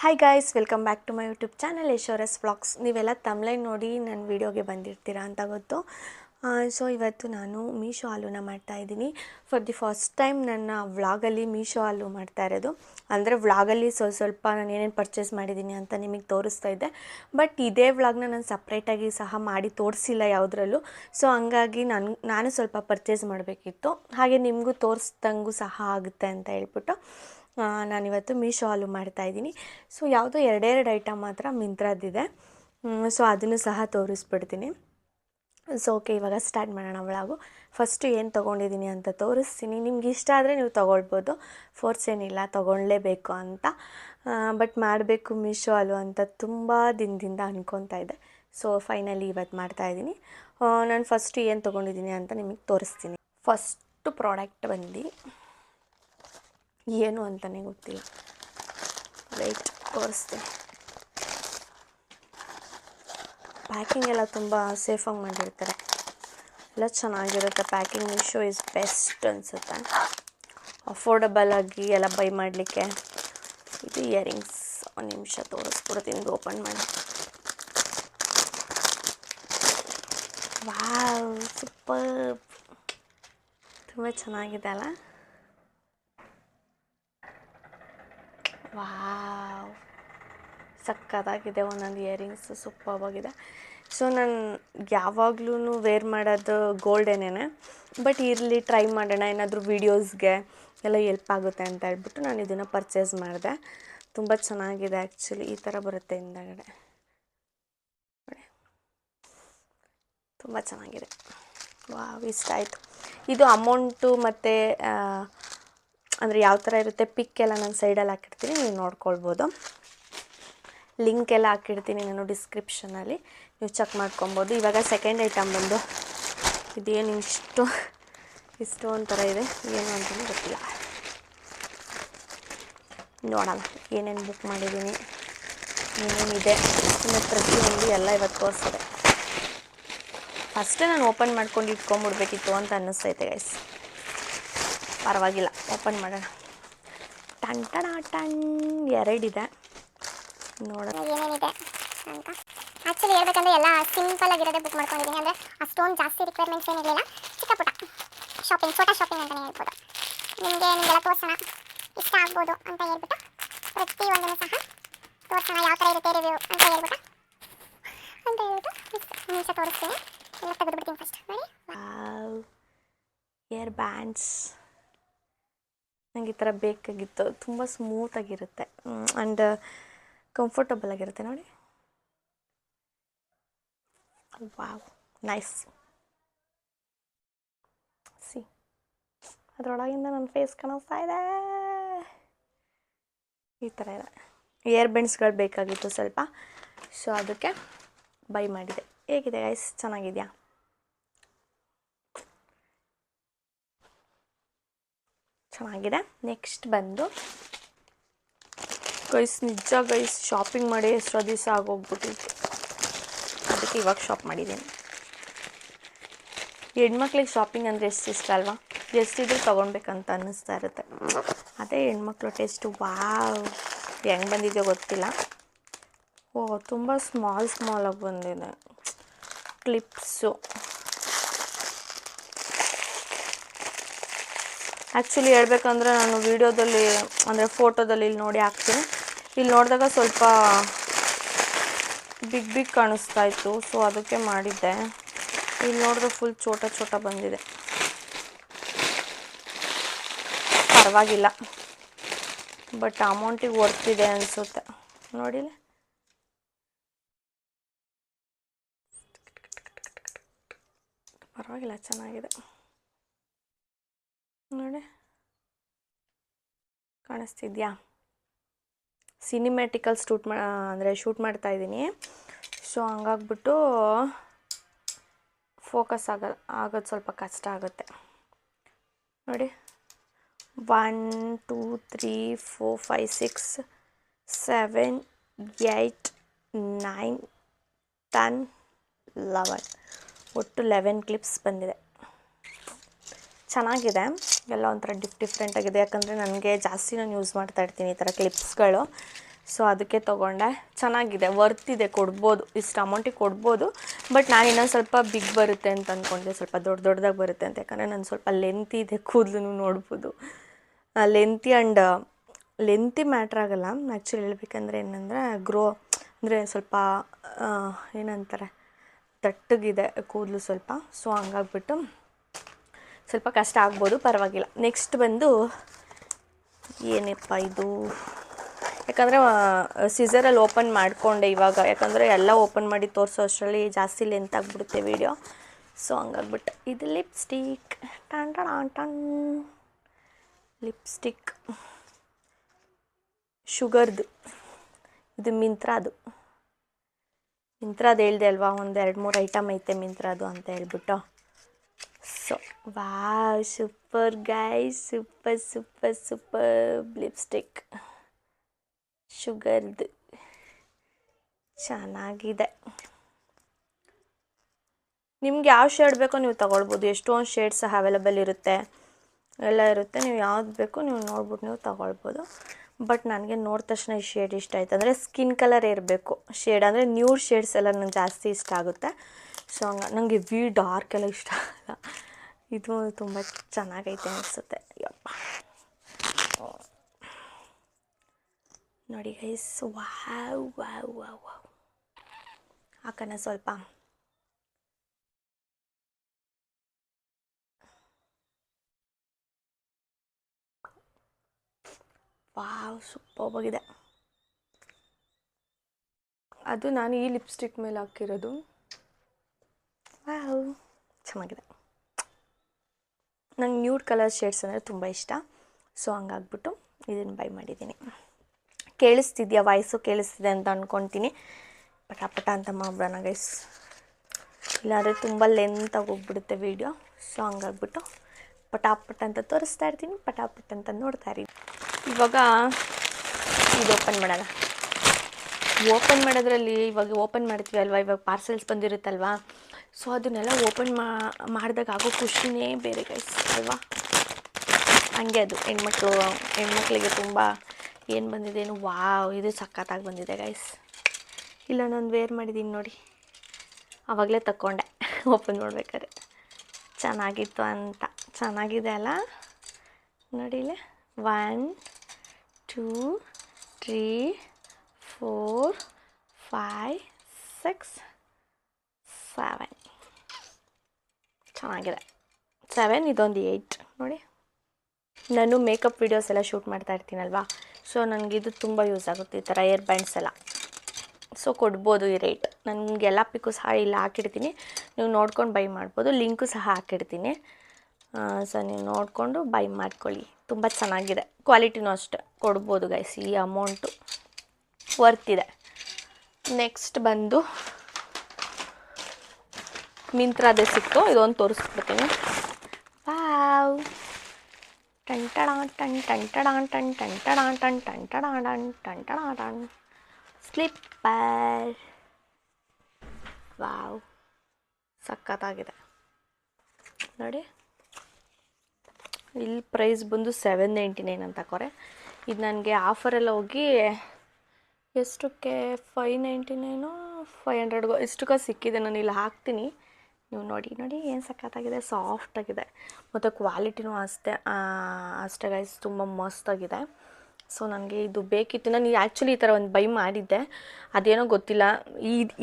Hi guys, welcome back to my YouTube channel Yashoras vlogs. ನೀವೆಲ್ಲ ತಮ್ಲೈನ್ ನೋಡಿ ನನ್ನ ವೀಡಿಯೋಗೆ ಬಂದಿರ್ತೀರಾ ಅಂತ ಗೊತ್ತು. ಸೊ ಇವತ್ತು ನಾನು ಮೀಶೋ ಹಾಲುನ ಮಾಡ್ತಾಯಿದ್ದೀನಿ. ಫಾರ್ ದಿ ಫಸ್ಟ್ ಟೈಮ್ ನನ್ನ ವ್ಲಾಗಲ್ಲಿ ಮೀಶೋ ಹಾಲು ಮಾಡ್ತಾ ಇರೋದು. ಅಂದರೆ ವ್ಲಾಗಲ್ಲಿ ಸ್ವಲ್ಪ ನಾನು ಏನೇನು ಪರ್ಚೇಸ್ ಮಾಡಿದ್ದೀನಿ ಅಂತ ನಿಮಗೆ ತೋರಿಸ್ತಾ ಇದ್ದೆ. ಬಟ್ ಇದೇ ವ್ಲಾಗ್ನ ನಾನು ಸಪ್ರೇಟಾಗಿ ಸಹ ಮಾಡಿ ತೋರಿಸಿಲ್ಲ ಯಾವುದ್ರಲ್ಲೂ. ಸೊ ಹಂಗಾಗಿ ನಾನು ಸ್ವಲ್ಪ ಪರ್ಚೇಸ್ ಮಾಡಬೇಕಿತ್ತು, ಹಾಗೆ ನಿಮಗೂ ತೋರಿಸ್ದಂಗೂ ಸಹ ಆಗುತ್ತೆ ಅಂತ ಹೇಳ್ಬಿಟ್ಟು ನಾನಿವತ್ತು ಮೀಶೋ ಹಾಲು ಮಾಡ್ತಾಯಿದ್ದೀನಿ. ಸೊ ಯಾವುದೋ ಎರಡೆರಡು ಐಟಮ್ ಮಾತ್ರ ಮಿಂತ್ರದ್ದಿದೆ. ಸೊ ಅದನ್ನು ಸಹ ತೋರಿಸ್ಬಿಡ್ತೀನಿ. ಸೊ ಓಕೆ, ಇವಾಗ ಸ್ಟಾರ್ಟ್ ಮಾಡೋಣ ವ್ಲಾಗು. ಫಸ್ಟು ಏನು ತೊಗೊಂಡಿದ್ದೀನಿ ಅಂತ ತೋರಿಸ್ತೀನಿ. ನಿಮ್ಗೆ ಇಷ್ಟ ಆದರೆ ನೀವು ತೊಗೊಳ್ಬೋದು, ಫೋರ್ಸ್ ಏನಿಲ್ಲ ತೊಗೊಳ್ಳೇಬೇಕು ಅಂತ. ಬಟ್ ಮಾಡಬೇಕು ಮೀಶೋ ಹಾಲು ಅಂತ ತುಂಬ ದಿನದಿಂದ ಅಂದ್ಕೊತಾ ಇದ್ದೆ. ಸೊ ಫೈನಲಿ ಇವತ್ತು ಮಾಡ್ತಾಯಿದ್ದೀನಿ. ನಾನು ಫಸ್ಟು ಏನು ತೊಗೊಂಡಿದ್ದೀನಿ ಅಂತ ನಿಮಗೆ ತೋರಿಸ್ತೀನಿ. ಫಸ್ಟು ಪ್ರಾಡಕ್ಟ್ ಬಂದು ಏನು ಅಂತಲೇ ಗೊತ್ತಿಲ್ಲ, ವೆಯ್ಟ್ ತೋರಿಸ್ತೀನಿ. ಪ್ಯಾಕಿಂಗ್ ಎಲ್ಲ ತುಂಬ ಸೇಫಾಗಿ ಮಾಡಿರ್ತಾರೆ, ಎಲ್ಲ ಚೆನ್ನಾಗಿರುತ್ತೆ ಪ್ಯಾಕಿಂಗ್. ಮೀಶೋ ಇಸ್ ಬೆಸ್ಟ್ ಅನಿಸುತ್ತೆ, ಅಫೋರ್ಡಬಲ್ ಆಗಿ ಎಲ್ಲ ಬೈ ಮಾಡಲಿಕ್ಕೆ. ಇದು ಇಯರಿಂಗ್ಸ್, ಒಂದು ನಿಮಿಷ ತೋರಿಸ್ಬಿಡ್ತೀನಿ, ಇದು ಓಪನ್ ಮಾಡಿ. ವಾವ್, ಸೂಪರ್, ತುಂಬ ಚೆನ್ನಾಗಿದೆ ಅಲ್ಲ. ವಾವ್, ಸಕ್ಕತ್ತಾಗಿದೆ. ಒಂದೊಂದು ಇಯರಿಂಗ್ಸು ಸೂಪರ್ವಾಗಿದೆ. ಸೊ ನಾನು ಯಾವಾಗಲೂ ವೇರ್ ಮಾಡೋದು ಗೋಲ್ಡೇನೇ, ಬಟ್ ಇರಲಿ ಟ್ರೈ ಮಾಡೋಣ, ಏನಾದರೂ ವೀಡಿಯೋಸ್ಗೆ ಎಲ್ಲ ಎಲ್ಪ್ ಆಗುತ್ತೆ ಅಂತ ಹೇಳ್ಬಿಟ್ಟು ನಾನು ಇದನ್ನು ಪರ್ಚೇಸ್ ಮಾಡಿದೆ. ತುಂಬ ಚೆನ್ನಾಗಿದೆ ಆ್ಯಕ್ಚುಲಿ. ಈ ಥರ ಬರುತ್ತೆ ಹಿಂದಗಡೆ, ತುಂಬ ಚೆನ್ನಾಗಿದೆ. ವಾವ್, ಇಷ್ಟ ಆಯಿತು. ಇದು ಅಮೌಂಟು ಮತ್ತು ಅಂದರೆ ಯಾವ ಥರ ಇರುತ್ತೆ ಪಿಕ್ ಎಲ್ಲ ನಾನು ಸೈಡಲ್ಲಿ ಹಾಕಿರ್ತೀನಿ, ನೀವು ನೋಡ್ಕೊಳ್ಬೋದು. ಲಿಂಕ್ ಎಲ್ಲ ಹಾಕಿರ್ತೀನಿ ನಾನು ಡಿಸ್ಕ್ರಿಪ್ಷನಲ್ಲಿ, ನೀವು ಚೆಕ್ ಮಾಡ್ಕೊಬೋದು. ಇವಾಗ ಸೆಕೆಂಡ್ ಐಟಮ್ ಬಂದು ಇದೇನು ಇಷ್ಟು ಒಂಥರ ಇದೆ, ಏನು ಅಂತಲೂ ಗೊತ್ತಿಲ್ಲ. ನೋಡೋಣ ಏನೇನು ಬುಕ್ ಮಾಡಿದ್ದೀನಿ, ಏನೇನಿದೆ ಇನ್ನು ಪ್ರತಿಯೊಂದು ಎಲ್ಲ ಇವತ್ತು ತೋರಿಸಿದೆ. ಫಸ್ಟೇ ನಾನು ಓಪನ್ ಮಾಡ್ಕೊಂಡು ಇಟ್ಕೊಂಬಿಡ್ಬೇಕಿತ್ತು ಅಂತ ಅನ್ನಿಸ್ತೈತೆ ಗೈಸ್. ಪರವಾಗಿಲ್ಲ, ಓಪನ್ ಮಾಡೋಣ. ಟನ್ ಎರಡಿದೆ, ನೋಡೋಣ ಏನೇನಿದೆ ಅಂತ. ಆ್ಯಕ್ಚುಲಿ ಹೇಳ್ಬೇಕಂದ್ರೆ ಎಲ್ಲ ಸಿಂಪಲ್ ಆಗಿರೋದೇ ಬುಕ್ ಮಾಡ್ಕೊಂಡಿದ್ದೀನಿ. ಅಂದರೆ ಅಷ್ಟೊಂದು ಜಾಸ್ತಿ ರಿಕ್ವೈರ್ಮೆಂಟ್ಸ್ ಏನಿರಲಿಲ್ಲ, ಚಿಕ್ಕ ಪುಟ್ಟ ಶಾಪಿಂಗ್, ಫೋಟೋ ಶಾಪಿಂಗ್ ಅಂತಲೇ ಹೇಳ್ಬೋದು. ನಿಮಗೆಲ್ಲ ತೋರಿಸೋಣ, ಇಷ್ಟ ಆಗ್ಬೋದು ಅಂತ ಹೇಳ್ಬಿಟ್ಟು ಪ್ರತಿಯೊಂದನ್ನು ಸಹ ತೋರಿಸೋಣ, ಯಾವ ಥರ ಇರುತ್ತೆ ರಿವ್ಯೂ ಅಂತ ಹೇಳ್ಬಿಟ್ಟು ನಿಮಿಷ ತೋರಿಸ್ತೀನಿ. ಎಲ್ಲ ತೆಗೆದುಬಿಡ್ತೀನಿ ಫಸ್ಟ್. ನೋಡಿ, ಏರ್ ಬ್ಯಾಂಡ್ಸ್ ನನಗೆ ಈ ಥರ ಬೇಕಾಗಿತ್ತು. ತುಂಬ ಸ್ಮೂತಾಗಿರುತ್ತೆ ಆ್ಯಂಡ್ ಕಂಫರ್ಟಬಲ್ ಆಗಿರುತ್ತೆ. ನೋಡಿ, ವಾವ್, ನೈಸ್. ಸಿ, ಅದರೊಳಗಿಂದ ನನ್ನ ಫೇಸ್ ಕಾಣಿಸ್ತಾ ಇದೆ. ಈ ಥರ ಇದೆ. ಏರ್ ಬೆಂಡ್ಸ್ಗಳು ಬೇಕಾಗಿತ್ತು ಸ್ವಲ್ಪ, ಸೊ ಅದಕ್ಕೆ ಬೈ ಮಾಡಿದೆ. ಹೇಗಿದೆ ಗೈಸ್, ಚೆನ್ನಾಗಿದೆಯಾ? ಚೆನ್ನಾಗಿದೆ. ನೆಕ್ಸ್ಟ್ ಬಂದು ನಿಜ ಗೈಸ್, ಶಾಪಿಂಗ್ ಮಾಡಿ ಎಷ್ಟೋ ದಿವಸ ಆಗೋಗ್ಬಿಟ್ಟಿತ್ತು, ಅದಕ್ಕೆ ಇವಾಗ ಶಾಪ್ ಮಾಡಿದ್ದೀನಿ. ಹೆಣ್ಮಕ್ಳಿಗೆ ಶಾಪಿಂಗ್ ಅಂದರೆ ಎಷ್ಟು ಇಷ್ಟ ಅಲ್ವಾ? ಎಷ್ಟಿದ್ರೂ ತೊಗೊಳ್ಬೇಕಂತ ಅನ್ನಿಸ್ತಾ ಇರುತ್ತೆ. ಅದೇ ಹೆಣ್ಮಕ್ಳು ಟೇಸ್ಟು. ವಾವ್, ಹೆಂಗೆ ಬಂದಿದೆಯೋ ಗೊತ್ತಿಲ್ಲ. ಓ, ತುಂಬ ಸ್ಮಾಲಾಗಿ ಬಂದಿದೆ ಕ್ಲಿಪ್ಸು. ಆ್ಯಕ್ಚುಲಿ ಹೇಳ್ಬೇಕಂದ್ರೆ ನಾನು ವೀಡಿಯೋದಲ್ಲಿ ಅಂದರೆ ಫೋಟೋದಲ್ಲಿ ಇಲ್ಲಿ ನೋಡಿ ಹಾಕ್ತೀನಿ, ಇಲ್ಲಿ ನೋಡಿದಾಗ ಸ್ವಲ್ಪ ಬಿಗ್ ಕಾಣಿಸ್ತಾ ಇತ್ತು, ಸೊ ಅದಕ್ಕೆ ಮಾಡಿದ್ದೆ. ಇಲ್ಲಿ ನೋಡಿದ್ರೆ ಫುಲ್ ಚೋಟ ಬಂದಿದೆ. ಪರವಾಗಿಲ್ಲ, ಬಟ್ ಅಮೌಂಟಿಗೆ ವರ್ತಿದೆ ಅನಿಸುತ್ತೆ. ನೋಡಿಲ್ಲ, ಪರವಾಗಿಲ್ಲ, ಚೆನ್ನಾಗಿದೆ. ನೋಡಿ, ಕಾಣಿಸ್ತಿದ್ಯಾ? ಸಿನಿಮ್ಯಾಟಿಕಲ್ ಶೂಟ್ ಮಾಡ್ತಾಯಿದ್ದೀನಿ, ಸೊ ಹಂಗಾಗ್ಬಿಟ್ಟು ಫೋಕಸ್ ಆಗೋದು ಸ್ವಲ್ಪ ಕಷ್ಟ ಆಗುತ್ತೆ. ನೋಡಿ, 1 2 3 4 5 6 7 8 9 10 11, ಒಟ್ಟು 11 ಕ್ಲಿಪ್ಸ್ ಬಂದಿದೆ. ಚೆನ್ನಾಗಿದೆ, ಎಲ್ಲ ಒಂಥರ ಡಿಫ್ರೆಂಟಾಗಿದೆ. ಯಾಕಂದರೆ ನನಗೆ ಜಾಸ್ತಿ ನಾನು ಯೂಸ್ ಮಾಡ್ತಾ ಇರ್ತೀನಿ ಈ ಥರ ಕ್ಲಿಪ್ಸ್ಗಳು, ಸೊ ಅದಕ್ಕೆ ತೊಗೊಂಡೆ. ಚೆನ್ನಾಗಿದೆ, ವರ್ತ್ ಇದೆ, ಕೊಡ್ಬೋದು, ಇಷ್ಟು ಅಮೌಂಟಿಗೆ ಕೊಡ್ಬೋದು. ಬಟ್ ನಾನು ಇನ್ನೊಂದು ಸ್ವಲ್ಪ ಬಿಗ್ ಬರುತ್ತೆ ಅಂತ ಅಂದ್ಕೊಂಡೆ, ಸ್ವಲ್ಪ ದೊಡ್ಡದಾಗಿ ಬರುತ್ತೆ ಅಂತ. ಯಾಕಂದರೆ ನಾನು ಸ್ವಲ್ಪ ಲೆಂತಿ ಇದೆ ಕೂದಲು, ನೋಡ್ಬೋದು. ಲೆಂತಿ ಮ್ಯಾಟ್ರ್ ಆಗೋಲ್ಲ. ಆ್ಯಕ್ಚುಲಿ ಹೇಳ್ಬೇಕಂದ್ರೆ ಏನಂದರೆ ಅಂದರೆ ಸ್ವಲ್ಪ ಏನಂತಾರೆ, ದಟ್ಟಗಿದೆ ಕೂದಲು ಸ್ವಲ್ಪ. ಸೊ ಹಂಗಾಗ್ಬಿಟ್ಟು ಸ್ವಲ್ಪ ಕಷ್ಟ ಆಗ್ಬೋದು, ಪರವಾಗಿಲ್ಲ. ನೆಕ್ಸ್ಟ್ ಬಂದು ಏನಪ್ಪ ಇದು, ಯಾಕಂದರೆ ಸಿಸರಲ್ಲಿ ಓಪನ್ ಮಾಡಿಕೊಂಡೆ ಇವಾಗ. ಯಾಕಂದರೆ ಎಲ್ಲ ಓಪನ್ ಮಾಡಿ ತೋರಿಸೋ ಅಷ್ಟರಲ್ಲಿ ಜಾಸ್ತಿ ಲೆಂತ್ ಆಗಿಬಿಡುತ್ತೆ ವೀಡಿಯೋ. ಸೊ ಹಂಗಾಗ್ಬಿಟ್ಟು ಇದು ಲಿಪ್ಸ್ಟಿಕ್, ಟನ್ ಲಿಪ್ಸ್ಟಿಕ್ ಶುಗರ್ದು. ಇದು ಮಿಂತ್ರಾದು ಹೇಳ್ದೆ ಅಲ್ವಾ, ಒಂದು 2-3 ಐಟಮ್ ಐತೆ ಮಿಂತ್ರಾದು ಅಂತ ಹೇಳ್ಬಿಟ್ಟು. So wow, super guys, super lipstick ಶುಗರ್ದು, ಚೆನ್ನಾಗಿದೆ. ನಿಮ್ಗೆ ಯಾವ ಶೇಡ್ ಬೇಕೋ ನೀವು ತೊಗೊಳ್ಬೋದು. ಎಷ್ಟೊಂದು ಶೇಡ್ಸ್ ಅವೈಲೇಬಲ್ ಇರುತ್ತೆ, ಎಲ್ಲ ಇರುತ್ತೆ. ನೀವು ಯಾವ್ದು ಬೇಕೋ ನೀವು ನೋಡ್ಬಿಟ್ಟು ನೀವು ತೊಗೊಳ್ಬೋದು. ಬಟ್ ನನಗೆ ನೋಡಿದ ತಕ್ಷಣ ಈ ಶೇಡ್ ಇಷ್ಟ ಆಯ್ತು. ಅಂದರೆ ಸ್ಕಿನ್ ಕಲರ್ ಇರಬೇಕು ಶೇಡ್, ಅಂದರೆ ನ್ಯೂಡ್ ಶೇಡ್ಸ್ ಎಲ್ಲ ನನಗೆ ಜಾಸ್ತಿ ಇಷ್ಟ ಆಗುತ್ತೆ. ಸೊ ನನಗೆ ಡಾರ್ಕ್ ಎಲ್ಲ ಇಷ್ಟ ಆಗಲ್ಲ. ಇದು ತುಂಬ ಚೆನ್ನಾಗೈತೆ ಅನಿಸುತ್ತೆ. ಯಪ್ಪ ನೋಡಿ ಗೈಸ್, ವಾವ್ ಹಾಕೋಣ ಸ್ವಲ್ಪ. ವಾವ್, ಸೂಪರ್ಬಾಗಿದೆ. ಅದು ನಾನು ಈ ಲಿಪ್ಸ್ಟಿಕ್ ಮೇಲೆ ಹಾಕಿರೋದು. ವಾವ್, ಚೆನ್ನಾಗಿದೆ. ನಂಗೆ ನ್ಯೂಡ್ ಕಲರ್ ಶೇಡ್ಸ್ ಅಂದರೆ ತುಂಬ ಇಷ್ಟ. ಸೊ ಹಂಗಾಗ್ಬಿಟ್ಟು ಇದನ್ನು ಬೈ ಮಾಡಿದ್ದೀನಿ. ಕೇಳಿಸ್ತಿದ್ಯಾ ವಾಯ್ಸು? ಕೇಳಿಸ್ತಿದೆ ಅಂತ ಅಂದ್ಕೊತೀನಿ. ಪಟ ಅಂತ ಮಾಡ್ಬಿಡೋಣ ಗೈಸ್, ಇಲ್ಲಾಂದರೆ ತುಂಬ ಲೆಂತಾಗಿ ಹೋಗ್ಬಿಡುತ್ತೆ ವೀಡಿಯೋ. ಸೊ ಹಂಗಾಗ್ಬಿಟ್ಟು ಪಟಾಪಟ್ ಅಂತ ತೋರಿಸ್ತಾ ಇರ್ತೀನಿ, ಪಟಾಪಟ್ ಅಂತ ನೋಡ್ತಾ ಇರಿ. ಇವಾಗ ಇದು ಓಪನ್ ಮಾಡೋಣ. ಓಪನ್ ಮಾಡೋದ್ರಲ್ಲಿ ಇವಾಗ ಓಪನ್ ಮಾಡ್ತೀವಿ ಅಲ್ವಾ, ಇವಾಗ ಪಾರ್ಸೆಲ್ಸ್ ಬಂದಿರುತ್ತಲ್ವಾ. ಸೊ ಅದನ್ನೆಲ್ಲ ಓಪನ್ ಮಾಡಿದಾಗ ಆಗೋ ಖುಷಿನೇ ಬೇರೆ ಗೈಸ್ ಅಲ್ವಾ. ಹಂಗೆ ಅದು ಹೆಣ್ಮಕ್ಳಿಗೆ ತುಂಬ ಏನು ಬಂದಿದೆ ಏನು, ವಾವ್, ಇದು ಸಖತ್ತಾಗಿ ಬಂದಿದೆ ಗೈಸ್. ಇಲ್ಲ ನಾನು ವೇರ್ ಮಾಡಿದ್ದೀನಿ ನೋಡಿ, ಆವಾಗಲೇ ತಕ್ಕೊಂಡೆ ಓಪನ್ ಮಾಡ್ಬೇಕಾದ್ರೆ. ಚೆನ್ನಾಗಿತ್ತು ಅಂತ. ಚೆನ್ನಾಗಿದೆ ಅಲ್ಲ, ನೋಡಿಲೆ. 1 2 3 4 5 6 7 ಚೆನ್ನಾಗಿದೆ. 7, ಇದೊಂದು 8 ನೋಡಿ. ನಾನು ಮೇಕಪ್ ವೀಡಿಯೋಸ್ ಎಲ್ಲ ಶೂಟ್ ಮಾಡ್ತಾ ಇರ್ತೀನಲ್ವಾ. ಸೊ ನನಗಿದು ತುಂಬ ಯೂಸ್ ಆಗುತ್ತೆ, ಈ ಥರ ಏರ್ ಬ್ಯಾಂಡ್ಸ್ ಎಲ್ಲ. ಸೊ ಕೊಡ್ಬೋದು ಈ ರೇಟ್. ನನಗೆಲ್ಲ ಪಿಕ್ಕು ಸಹ ಇಲ್ಲ ಹಾಕಿಡ್ತೀನಿ, ನೀವು ನೋಡ್ಕೊಂಡು ಬೈ ಮಾಡ್ಬೋದು. ಲಿಂಕು ಸಹ ಹಾಕಿಡ್ತೀನಿ. ಸೊ ನೀವು ನೋಡಿಕೊಂಡು ಬೈ ಮಾಡ್ಕೊಳ್ಳಿ. ತುಂಬ ಚೆನ್ನಾಗಿದೆ, ಕ್ವಾಲಿಟಿನೂ ಅಷ್ಟೆ, ಕೊಡ್ಬೋದು ಗೈಸ್. ಈ ಅಮೌಂಟು ವರ್ತಿದೆ. ನೆಕ್ಸ್ಟ್ ಬಂದು ಮಿಂತ್ರಾದೇ ಸಿಕ್ತು, ಇದೊಂದು ತೋರಿಸ್ಬಿಡ್ತೀನಿ. Wow, slipper. ವಾವ್, ಸಖತ್ತಾಗಿದೆ ನೋಡಿ. ಇಲ್ಲಿ ಪ್ರೈಸ್ ಬಂದು 799 ಅಂತ ಹಾಕೋರೆ. ಇದು ನನಗೆ ಆಫರೆಲ್ಲ ಹೋಗಿ ಎಷ್ಟಕ್ಕೆ 599 500 ಇಷ್ಟಕ್ಕೆ ಸಿಕ್ಕಿದೆ. ನಾನು ಇಲ್ಲಿ ಹಾಕ್ತೀನಿ, ನೀವು ನೋಡಿ ಏನು ಸಖತ್ತಾಗಿದೆ, ಸಾಫ್ಟಾಗಿದೆ. ಮತ್ತು ಕ್ವಾಲಿಟಿನೂ ಅಷ್ಟೇ ಗೈಸ್, ತುಂಬ ಮಸ್ತಾಗಿದೆ. ಸೊ ನನಗೆ ಇದು ಬೇಕಿತ್ತು. ನಾನು ಆ್ಯಕ್ಚುಲಿ ಈ ಥರ ಒಂದು ಬೈ ಮಾಡಿದ್ದೆ, ಅದೇನೋ ಗೊತ್ತಿಲ್ಲ,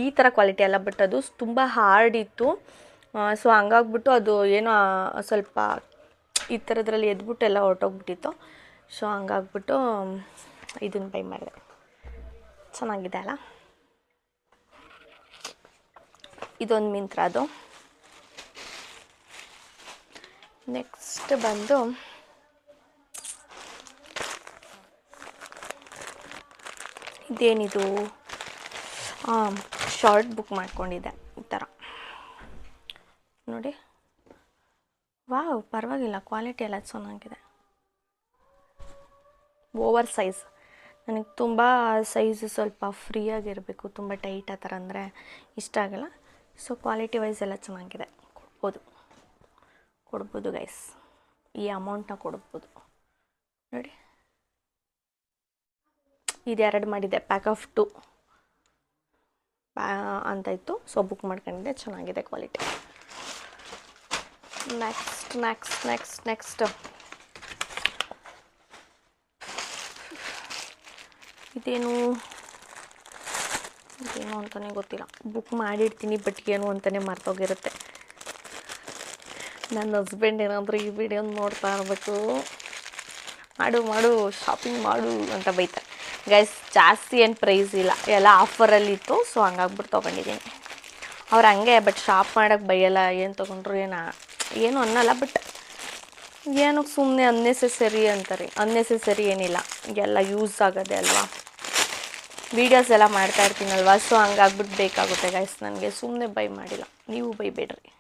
ಈ ಥರ ಕ್ವಾಲಿಟಿ ಅಲ್ಲ, ಬಟ್ ಅದು ತುಂಬ ಹಾರ್ಡ್ ಇತ್ತು. ಸೊ ಹಂಗಾಗ್ಬಿಟ್ಟು ಅದು ಏನೋ ಸ್ವಲ್ಪ ಈ ಥರದ್ರಲ್ಲಿ ಎದ್ಬಿಟ್ಟು ಎಲ್ಲ ಹೊರಟೋಗ್ಬಿಟ್ಟಿತ್ತು. ಸೊ ಹಂಗಾಗ್ಬಿಟ್ಟು ಇದನ್ನು ಬೈ ಮಾಡಿದೆ. ಚೆನ್ನಾಗಿದೆ ಅಲ್ಲ. ಇದೊಂದು ಮಿಂತ್ರಾದು. ನೆಕ್ಸ್ಟ್ ಬಂದು ಇದೇನಿದು, ಶಾರ್ಟ್ ಬುಕ್ ಮಾಡ್ಕೊಂಡಿದ್ದೆ ಈ ಥರ ನೋಡಿ. ವಾವ್, ಪರವಾಗಿಲ್ಲ, ಕ್ವಾಲಿಟಿ ಎಲ್ಲ ಚೆನ್ನಾಗಿದೆ. ಓವರ್ ಸೈಜ್, ನನಗೆ ತುಂಬ ಸೈಜು ಸ್ವಲ್ಪ ಫ್ರೀಯಾಗಿರಬೇಕು, ತುಂಬ ಟೈಟ್ ಆ ಥರ ಅಂದರೆ ಇಷ್ಟ ಆಗಲ್ಲ. ಸೊ ಕ್ವಾಲಿಟಿ ವೈಸ್ ಎಲ್ಲ ಚೆನ್ನಾಗಿದೆ, ಕೊಡ್ಬೋದು ಗೈಸ್. ಈ ಅಮೌಂಟನ್ನ ಕೊಡ್ಬೋದು ನೋಡಿ. ಇದೆರಡು ಮಾಡಿದೆ, ಪ್ಯಾಕ್ ಆಫ್ 2 ಅಂತ ಇತ್ತು. ಸೊ ಬುಕ್ ಮಾಡ್ಕೊಂಡಿದ್ದೆ, ಚೆನ್ನಾಗಿದೆ ಕ್ವಾಲಿಟಿ. ನೆಕ್ಸ್ಟ್ ಇದೇನು ಅಂತಲೇ ಗೊತ್ತಿಲ್ಲ. ಬುಕ್ ಮಾಡಿರ್ತೀನಿ ಬಟ್ ಏನು ಅಂತಲೇ ಮರ್ತೋಗಿರುತ್ತೆ. ನನ್ನ ಹಸ್ಬೆಂಡ್ ಏನಾದರೂ ಈ ವಿಡಿಯೋ ನೋಡ್ತಾ ಇರಬೇಕು, ಮಾಡು ಶಾಪಿಂಗ್ ಮಾಡು ಅಂತ ಬೈತಾರೆ. ಗೈಸ್ ಜಾಸ್ತಿ ಏನು ಪ್ರೈಸ್ ಇಲ್ಲ, ಎಲ್ಲ ಆಫರಲ್ಲಿತ್ತು. ಸೊ ಹಂಗಾಗ್ಬಿಟ್ಟು ತೊಗೊಂಡಿದ್ದೀನಿ. ಅವ್ರು ಹಂಗೆ, ಬಟ್ ಶಾಪ್ ಮಾಡೋಕ್ಕೆ ಬೈಯಲ್ಲ. ಏನು ತೊಗೊಂಡ್ರು ಏನು ಅನ್ನಲ್ಲ. ಬಟ್ ಏನಕ್ಕೆ ಸುಮ್ಮನೆ ಅನ್ನೆಸೆಸರಿ ಅಂತಾರೆ. ಅನ್ನೆಸೆಸರಿ ಏನಿಲ್ಲ, ಎಲ್ಲ ಯೂಸ್ ಆಗೋದೆ ಅಲ್ವಾ. ವೀಡಿಯೋಸ್ ಎಲ್ಲ ಮಾಡ್ತಾಯಿರ್ತೀನಲ್ವ, ಸೊ ಹಂಗಾಗ್ಬಿಟ್ಟು ಬೇಕಾಗುತ್ತೆ ಗೈಸ್ ನನಗೆ. ಸುಮ್ಮನೆ ಬೈ ಮಾಡಿಲ್ಲ, ನೀವು ಬೈಬೇಡ್ರಿ.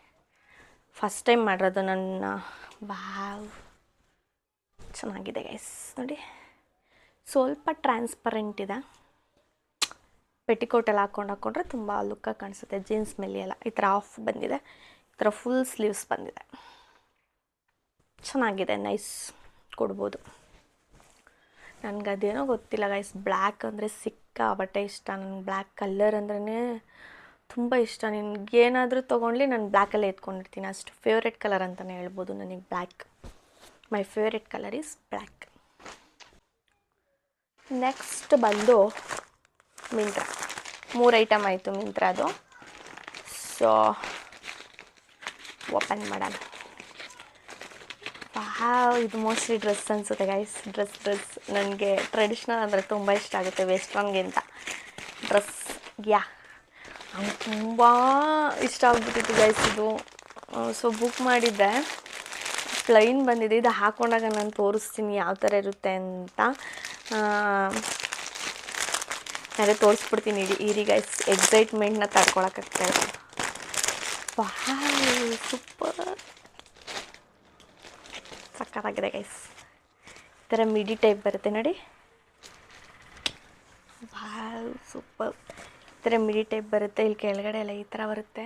ಫಸ್ಟ್ ಟೈಮ್ ಮಾಡಿರೋದು ನನ್ನ. ವಾವ್, ಚೆನ್ನಾಗಿದೆ ಗೈಸ್ ನೋಡಿ. ಸ್ವಲ್ಪ ಟ್ರಾನ್ಸ್ಪರೆಂಟ್ ಇದೆ. ಪೆಟಿಕೋಟೆಲ್ಲ ಹಾಕೊಂಡ್ರೆ ತುಂಬ ಲುಕ್ಕಾಗಿ ಕಾಣಿಸುತ್ತೆ. ಜೀನ್ಸ್ ಮೇಲೆ ಎಲ್ಲ ಈ ಥರ ಆಫ್ ಬಂದಿದೆ, ಈ ಥರ ಫುಲ್ ಸ್ಲೀವ್ಸ್ ಬಂದಿದೆ. ಚೆನ್ನಾಗಿದೆ, ನೈಸ್, ಕೊಡ್ಬೋದು. ನನಗದೇನೋ ಗೊತ್ತಿಲ್ಲ ಗೈಸ್, ಬ್ಲ್ಯಾಕ್ ಅಂದರೆ ಸಿಕ್ಕಾಪಟ್ಟೆ ಇಷ್ಟ. ನನಗೆ ಬ್ಲ್ಯಾಕ್ ಕಲರ್ ಅಂದ್ರೇ ತುಂಬ ಇಷ್ಟ. ನಿನ್ಗೇನಾದರೂ ತೊಗೊಂಡ್ಲಿ ನಾನು ಬ್ಲ್ಯಾಕಲ್ಲೇ ಎತ್ಕೊಂಡಿರ್ತೀನಿ, ಅಷ್ಟು ಫೇವ್ರೆಟ್ ಕಲರ್ ಅಂತಲೇ ಹೇಳ್ಬೋದು ನನಗೆ black. My favourite colour is black. Next ಬಂದು ಮಿಂತ್ರಾ. 3 ಐಟಮ್ ಆಯಿತು ಮಿಂತ್ರಾದು. ಸೊ ಓಪನ್ ಮಾಡೋಣ. ಇದು ಮೋಸ್ಟ್ಲಿ ಡ್ರೆಸ್ ಅನಿಸುತ್ತೆ ಗೈಸ್. ಡ್ರೆಸ್ ನನಗೆ ಟ್ರೆಡಿಷ್ನಲ್ ಅಂದರೆ ತುಂಬ ಇಷ್ಟ ಆಗುತ್ತೆ ವೆಸ್ಟ್ರನ್ಗಿಂತ. ಡ್ರೆಸ್ ನಂಗೆ ತುಂಬ ಇಷ್ಟ ಆಗ್ಬಿಟ್ಟಿತ್ತು ಗೈಸ್ ಇದು. ಸೊ ಬುಕ್ ಮಾಡಿದ್ದೆ, ಪ್ಲೈನ್ ಬಂದಿದೆ. ಇದು ಹಾಕೊಂಡಾಗ ನಾನು ತೋರಿಸ್ತೀನಿ ಯಾವ ಥರ ಇರುತ್ತೆ ಅಂತ. ನಾನೇ ತೋರಿಸ್ಬಿಡ್ತೀನಿ ಇರಿ ಗೈಸ್. ಎಕ್ಸೈಟ್ಮೆಂಟ್ನ ತಡ್ಕೊಳಕ್ಕಾಗ್ತಾಯಿಲ್ಲ. ಸೂಪರ್, ಸಕ್ಕತ್ತಾಗಿದೆ ಗೈಸ್. ಈ ಥರ ಮಿಡಿ ಟೈಪ್ ಬರುತ್ತೆ ನೋಡಿ. ಸೂಪರ್. ಈ ಥರ ಮಿಡಿ ಟೈಪ್ ಬರುತ್ತೆ. ಇಲ್ಲಿ ಕೆಳಗಡೆ ಎಲ್ಲ ಈ ಥರ ಬರುತ್ತೆ,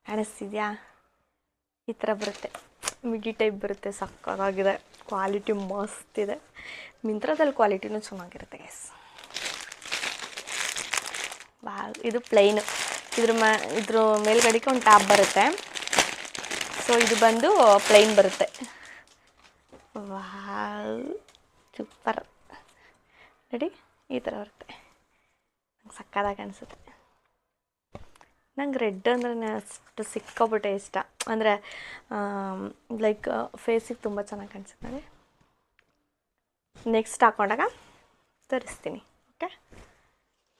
ಕಾಣಿಸ್ತಿದ್ಯಾ? ಈ ಥರ ಬರುತ್ತೆ, ಮಿಡಿ ಟೈಪ್ ಬರುತ್ತೆ. ಸಕ್ಕತ್ತಾಗಿದೆ, ಕ್ವಾಲಿಟಿ ಮಸ್ತ್ ಇದೆ. ಮಿಂತ್ರದಲ್ಲಿ ಕ್ವಾಲಿಟಿನೂ ಚೆನ್ನಾಗಿರುತ್ತೆ ಗೈಸ್. ಇದು ಪ್ಲೈನು. ಇದ್ರ ಮೇಲ್ಗಡೆಗೆ ಒಂದು ಟ್ಯಾಬ್ ಬರುತ್ತೆ. ಸೊ ಇದು ಬಂದು ಪ್ಲೈನ್ ಬರುತ್ತೆ. ಸೂಪರ್ ನೋಡಿ, ಈ ಥರ ಬರುತ್ತೆ. ನಂಗೆ ಸಕ್ಕತ್ತಾಗಿ ಅನಿಸುತ್ತೆ. ನಂಗೆ ರೆಡ್ ಅಂದ್ರೆ ಅಷ್ಟು ಸಿಕ್ಕಾಬಿಟ್ಟೆ ಇಷ್ಟ. ಅಂದರೆ ಲೈಕ್ ಫೇಸಿಗೆ ತುಂಬ ಚೆನ್ನಾಗಿ ಕಾಣಿಸುತ್ತೆ ನೋಡಿ. ನೆಕ್ಸ್ಟ್ ಹಾಕೊಂಡಾಗ ತರಿಸ್ತೀನಿ. ಓಕೆ,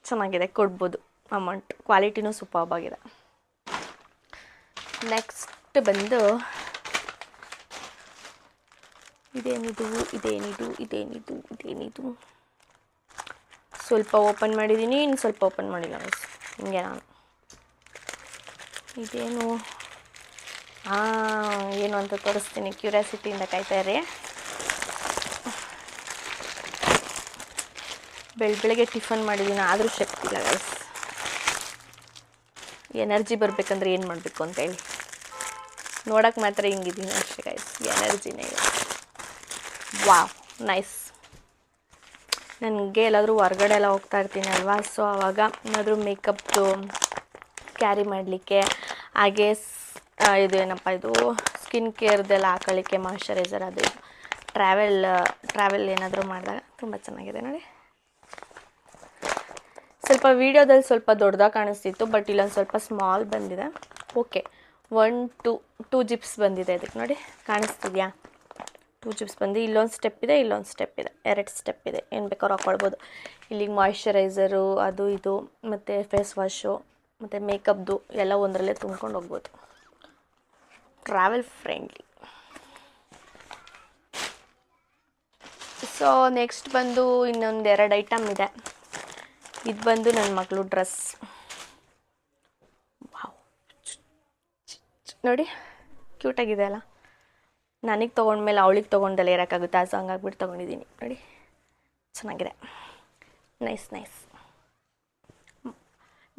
ಚೆನ್ನಾಗಿದೆ, ಕೊಡ್ಬೋದು. ಅಮೌಂಟ್ ಕ್ವಾಲಿಟಿನೂ ಸೂಪರ್ಬ್ ಆಗಿದೆ. ನೆಕ್ಸ್ಟ್ ಬಂದು ಇದೇನಿದು ಸ್ವಲ್ಪ ಓಪನ್ ಮಾಡಿದ್ದೀನಿ, ಇನ್ನು ಸ್ವಲ್ಪ ಓಪನ್ ಮಾಡಿಲ್ಲ ಮಿಸ್. ಹಿಂಗೆ ನಾನು ಇದೇನು ಏನು ಅಂತ ತೋರಿಸ್ತೀನಿ. ಕ್ಯೂರಿಯಾಸಿಟಿಯಿಂದ ಕಾಯ್ತಾ ಇರಿ. ಬೆಳಗ್ಗೆ ಟಿಫನ್ ಮಾಡಿದ್ದೀನಿ, ಆದರೂ ಶಕ್ತಿ ಇಲ್ಲ ಗೈಸ್. ಎನರ್ಜಿ ಬರಬೇಕಂದ್ರೆ ಏನು ಮಾಡಬೇಕು ಅಂತ ಹೇಳಿ. ನೋಡೋಕೆ ಮಾತ್ರ ಹಿಂಗಿದ್ದೀನಿ ಅಷ್ಟೇ ಗೈಸ್, ಎನರ್ಜಿನೇ ಇಲ್ಲ. Wow, nice. ನನಗೆ ಎಲ್ಲಾದರೂ ಹೊರ್ಗಡೆ ಎಲ್ಲ ಹೋಗ್ತಾ ಇರ್ತೀನಿ ಅಲ್ವಾ, ಸೊ ಆವಾಗ ಏನಾದರೂ ಮೇಕಪ್ದು ಕ್ಯಾರಿ ಮಾಡಲಿಕ್ಕೆ, ಹಾಗೆ ಇದು ಏನಪ್ಪ ಇದು ಸ್ಕಿನ್ ಕೇರ್ದೆಲ್ಲ ಹಾಕೊಳ್ಳಿಕ್ಕೆ, ಮಾಯ್ಶ್ಚರೈಸರ್ ಅದು ಇದು ಟ್ರಾವೆಲ್ ಏನಾದರೂ ಮಾಡಿದಾಗ ತುಂಬ ಚೆನ್ನಾಗಿದೆ ನೋಡಿ. ಸ್ವಲ್ಪ ವೀಡಿಯೋದಲ್ಲಿ ಸ್ವಲ್ಪ ದೊಡ್ಡದಾಗಿ ಕಾಣಿಸ್ತಿತ್ತು, ಬಟ್ ಇಲ್ಲೊಂದು ಸ್ವಲ್ಪ ಸ್ಮಾಲ್ ಬಂದಿದೆ. ಓಕೆ, 2 ಜಿಪ್ಸ್ ಬಂದಿದೆ ಇದಕ್ಕೆ ನೋಡಿ, ಕಾಣಿಸ್ತಿದೆಯಾ? 2 ಜಿಪ್ಸ್ ಬಂದು ಇಲ್ಲೊಂದು ಸ್ಟೆಪ್ ಇದೆ, ಇಲ್ಲೊಂದು ಸ್ಟೆಪ್ ಇದೆ, 2 ಸ್ಟೆಪ್ ಇದೆ. ಏನು ಬೇಕಾದ್ರೂ ಹಾಕ್ಕೊಳ್ಬೋದು. ಇಲ್ಲಿಗೆ ಮಾಯ್ಶ್ಚರೈಸರು ಅದು ಇದು ಮತ್ತು ಫೇಸ್ ವಾಶು ಮತ್ತು ಮೇಕಪ್ದು ಎಲ್ಲ ಒಂದರಲ್ಲೇ ತುಂಬ್ಕೊಂಡು ಹೋಗ್ಬೋದು. Travel friendly. ಸೊ ನೆಕ್ಸ್ಟ್ ಬಂದು ಇನ್ನೊಂದು 2 ಐಟಮ್ ಇದೆ. ಇದು ಬಂದು ನನ್ನ ಮಗಳು ಡ್ರೆಸ್. ನೋಡಿ, ಕ್ಯೂಟಾಗಿದೆ ಅಲ್ಲ. ನನಗೆ ತೊಗೊಂಡ್ಮೇಲೆ ಅವಳಿಗೆ ತೊಗೊಂಡಲ್ಲ ಇರೋಕ್ಕಾಗುತ್ತೆ, ಸೊ ಹಂಗಾಗ್ಬಿಟ್ಟು ತೊಗೊಂಡಿದ್ದೀನಿ ನೋಡಿ. ಚೆನ್ನಾಗಿದೆ, ನೈಸ್.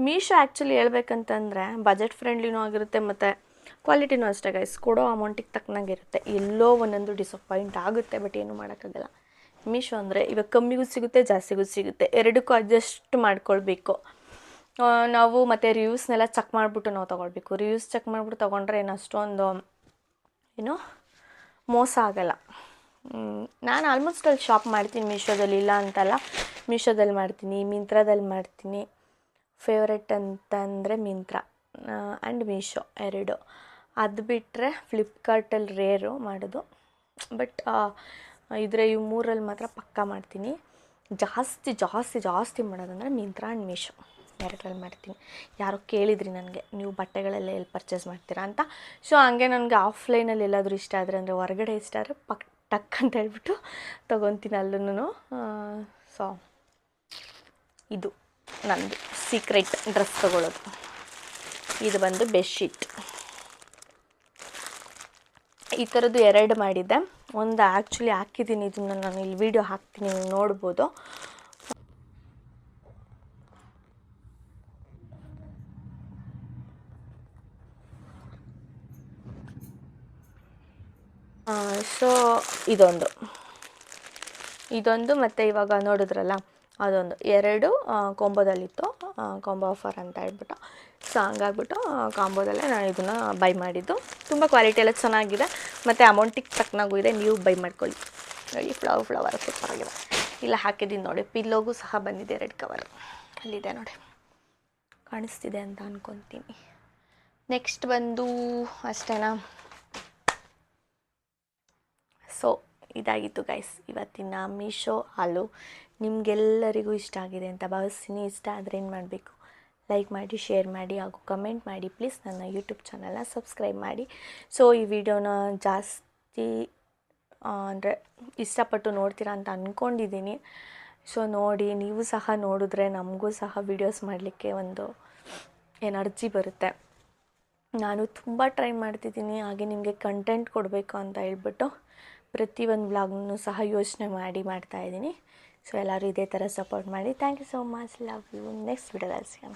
ಮೀಶೋ ಆ್ಯಕ್ಚುಲಿ ಹೇಳ್ಬೇಕಂತಂದರೆ ಬಜೆಟ್ ಫ್ರೆಂಡ್ಲಿನೂ ಆಗಿರುತ್ತೆ ಮತ್ತು ಕ್ವಾಲಿಟಿನೂ ಅಷ್ಟೇ ಗೈಸ್. ಕೊಡೋ ಅಮೌಂಟಿಗೆ ತಕ್ಕನಾಗಿರುತ್ತೆ. ಎಲ್ಲೋ ಒಂದೊಂದು ಡಿಸಪಾಯಿಂಟ್ ಆಗುತ್ತೆ, ಬಟ್ ಏನೂ ಮಾಡೋಕ್ಕಾಗಲ್ಲ. ಮೀಶೋ ಅಂದರೆ ಇವಾಗ ಕಮ್ಮಿಗೂ ಸಿಗುತ್ತೆ ಜಾಸ್ತಿಗೂ ಸಿಗುತ್ತೆ, ಎರಡಕ್ಕೂ ಅಡ್ಜಸ್ಟ್ ಮಾಡ್ಕೊಳ್ಬೇಕು ನಾವು. ಮತ್ತು ರಿವ್ಯೂಸ್ನೆಲ್ಲ ಚೆಕ್ ಮಾಡಿಬಿಟ್ಟು ನಾವು ತೊಗೊಳ್ಬೇಕು. ರಿವ್ಯೂಸ್ ಚೆಕ್ ಮಾಡಿಬಿಟ್ಟು ತೊಗೊಂಡ್ರೆ ಏನು ಅಷ್ಟೊಂದು ಏನು ಮೋಸ ಆಗಲ್ಲ. ನಾನು ಆಲ್ಮೋಸ್ಟ್ ಅಲ್ಲಿ ಶಾಪ್ ಮಾಡ್ತೀನಿ ಮೀಶೋದಲ್ಲಿ, ಇಲ್ಲ ಅಂತಲ್ಲ. ಮೀಶೋದಲ್ಲಿ ಮಾಡ್ತೀನಿ, ಮಿಂತ್ರಾದಲ್ಲಿ ಮಾಡ್ತೀನಿ. ಫೇವ್ರೆಟ್ ಅಂತಂದರೆ ಮಿಂತ್ರಾ ಆ್ಯಂಡ್ ಮೀಶೋ ಎರಡು. ಅದು ಬಿಟ್ಟರೆ ಫ್ಲಿಪ್ಕಾರ್ಟಲ್ಲಿ ರೇರು ಮಾಡೋದು, ಬಟ್ ಇದ್ರ ಇವು ಮೂರಲ್ಲಿ ಮಾತ್ರ ಪಕ್ಕಾ ಮಾಡ್ತೀನಿ. ಜಾಸ್ತಿ ಮಾಡೋದಂದರೆ ಮಿಂತ್ರಾ ಆ್ಯಂಡ್ ಮೀಶೋ ಎರಡರಲ್ಲಿ ಮಾಡ್ತೀನಿ. ಯಾರೋ ಕೇಳಿದ್ರಿ ನನಗೆ, ನೀವು ಬಟ್ಟೆಗಳೆಲ್ಲ ಎಲ್ಲಿ ಪರ್ಚೇಸ್ ಮಾಡ್ತೀರಾ ಅಂತ. ಸೊ ಹಂಗೆ ನನಗೆ ಆಫ್ಲೈನಲ್ಲಿ ಎಲ್ಲಾದರೂ ಇಷ್ಟ ಆದರೆ, ಅಂದರೆ ಹೊರಗಡೆ ಇಷ್ಟ ಆದರೆ ಟಕ್ ಅಂತ ಹೇಳ್ಬಿಟ್ಟು ತೊಗೊತೀನಿ ಅಲ್ಲೂ. ಸೊ ಇದು ನನ್ನದು ಸೀಕ್ರೆಟ್ ಡ್ರೆಸ್ ತೊಗೊಳ್ಳೋದು. ಇದು ಬಂದು ಬೆಡ್ಶೀಟ್. ಈ ಥರದ್ದು 2 ಮಾಡಿದ್ದೆ. ಒಂದು ಆ್ಯಕ್ಚುಲಿ ಹಾಕಿದ್ದೀನಿ, ಇದನ್ನು ನಾನು ಇಲ್ಲಿ ವಿಡಿಯೋ ಹಾಕ್ತೀನಿ, ನೀವು ನೋಡ್ಬೋದು. ಸೊ ಇದೊಂದು ಮತ್ತು ಇವಾಗ ನೋಡಿದ್ರಲ್ಲ ಅದೊಂದು 2 ಕಾಂಬೋದಲ್ಲಿತ್ತು, ಕಾಂಬೋ ಆಫರ್ ಅಂತ ಹೇಳ್ಬಿಟ್ಟು. ಸೊ ಹಂಗಾಗ್ಬಿಟ್ಟು ಕಾಂಬೋದಲ್ಲೇ ನಾನು ಇದನ್ನು ಬೈ ಮಾಡಿದ್ದು. ತುಂಬ ಕ್ವಾಲಿಟಿ ಎಲ್ಲ ಚೆನ್ನಾಗಿದೆ ಮತ್ತು ಅಮೌಂಟಿಗೆ ತಕ್ಕನಾಗೂ ಇದೆ. ನೀವು ಬೈ ಮಾಡ್ಕೊಳ್ಳಿ. ನೋಡಿ ಫ್ಲವರ್ ಸೂಪರಾಗಿದೆ. ಇಲ್ಲ ಹಾಕಿದ್ದೀನಿ ನೋಡಿ, ಪಿಲ್ಲೋಗೂ ಸಹ ಬಂದಿದೆ 2 ಕವರ್ ಅಲ್ಲಿದೆ ನೋಡಿ, ಕಾಣಿಸ್ತಿದೆ ಅಂತ ಅಂದ್ಕೊತೀನಿ. ನೆಕ್ಸ್ಟ್ ಬಂದು ಅಷ್ಟೇನಾ. ಸೊ ಇದಾಗಿತ್ತು ಗೈಸ್ ಇವತ್ತಿನ ಮೀಶೋ ಹಾಲು. ನಿಮಗೆಲ್ಲರಿಗೂ ಇಷ್ಟ ಆಗಿದೆ ಅಂತ ಭಾವಿಸ್ತೀನಿ. ಇಷ್ಟ ಆದರೆ ಏನು ಮಾಡಬೇಕು, ಲೈಕ್ ಮಾಡಿ, ಶೇರ್ ಮಾಡಿ ಹಾಗೂ ಕಮೆಂಟ್ ಮಾಡಿ. ಪ್ಲೀಸ್ ನನ್ನ ಯೂಟ್ಯೂಬ್ ಚಾನಲ್ನ ಸಬ್ಸ್ಕ್ರೈಬ್ ಮಾಡಿ. ಸೊ ಈ ವಿಡಿಯೋನ ಜಾಸ್ತಿ ಅಂದರೆ ಇಷ್ಟಪಟ್ಟು ನೋಡ್ತೀರಾ ಅಂತ ಅಂದ್ಕೊಂಡಿದ್ದೀನಿ. ಸೊ ನೋಡಿ, ನೀವು ಸಹ ನೋಡಿದ್ರೆ ನಮಗೂ ಸಹ ವೀಡಿಯೋಸ್ ಮಾಡಲಿಕ್ಕೆ ಒಂದು ಎನರ್ಜಿ ಬರುತ್ತೆ. ನಾನು ತುಂಬ ಟ್ರೈ ಮಾಡ್ತಿದ್ದೀನಿ, ಹಾಗೆ ನಿಮಗೆ ಕಂಟೆಂಟ್ ಕೊಡಬೇಕು ಅಂತ ಹೇಳ್ಬಿಟ್ಟು ಪ್ರತಿಯೊಂದು ವ್ಲಾಗ್ನೂ ಸಹ ಯೋಚನೆ ಮಾಡಿ ಮಾಡ್ತಾಯಿದ್ದೀನಿ. ಸೊ ಎಲ್ಲರೂ ಇದೇ ಥರ ಸಪೋರ್ಟ್ ಮಾಡಿ. Thank you so much. Love you. Next ವಿಡಿಯೋದಲ್ಲಿ ಸಿಗೋಣ.